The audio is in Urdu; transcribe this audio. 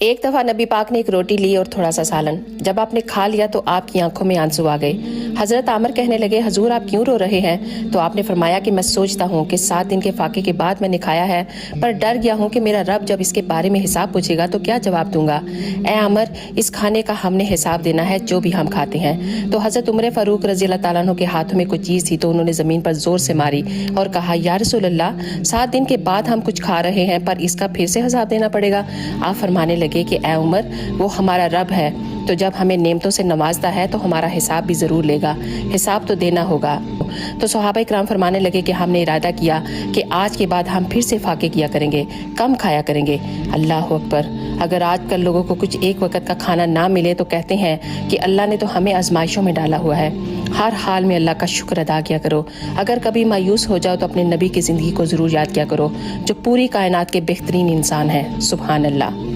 ایک دفعہ نبی پاک نے ایک روٹی لی اور تھوڑا سا سالن. جب آپ نے کھا لیا تو آپ کی آنکھوں میں آنسو آ گئے. حضرت عامر کہنے لگے حضور آپ کیوں رو رہے ہیں؟ تو آپ نے فرمایا کہ میں سوچتا ہوں کہ 7 دن کے فاقے کے بعد میں نے کھایا ہے، پر ڈر گیا ہوں کہ میرا رب جب اس کے بارے میں حساب پوچھے گا تو کیا جواب دوں گا. اے عامر، اس کھانے کا ہم نے حساب دینا ہے جو بھی ہم کھاتے ہیں. تو حضرت عمر فاروق رضی اللہ تعالیٰ عنہ کے ہاتھوں میں کچھ چیز تھی تو انہوں نے زمین پر زور سے ماری اور کہا یا رسول اللہ، 7 دن کے بعد ہم کچھ کھا رہے ہیں پر اس کا پھر سے حساب دینا پڑے گا. آپ فرمانے لگے کہ اے عمر، وہ ہمارا رب ہے، تو جب ہمیں نعمتوں سے نوازتا ہے تو ہمارا حساب بھی ضرور لے گا، حساب تو دینا ہوگا. تو صحابہ کرام فرمانے لگے کہ ہم نے ارادہ کیا کہ آج کے بعد ہم پھر سے فاقے کیا کریں گے، کم کھایا کریں گے. اللہ اکبر! اگر آج کل لوگوں کو کچھ ایک وقت کا کھانا نہ ملے تو کہتے ہیں کہ اللہ نے تو ہمیں آزمائشوں میں ڈالا ہوا ہے. ہر حال میں اللہ کا شکر ادا کیا کرو. اگر کبھی مایوس ہو جاؤ تو اپنے نبی کی زندگی کو ضرور یاد کیا کرو جو پوری کائنات کے بہترین انسان ہیں. سبحان اللہ.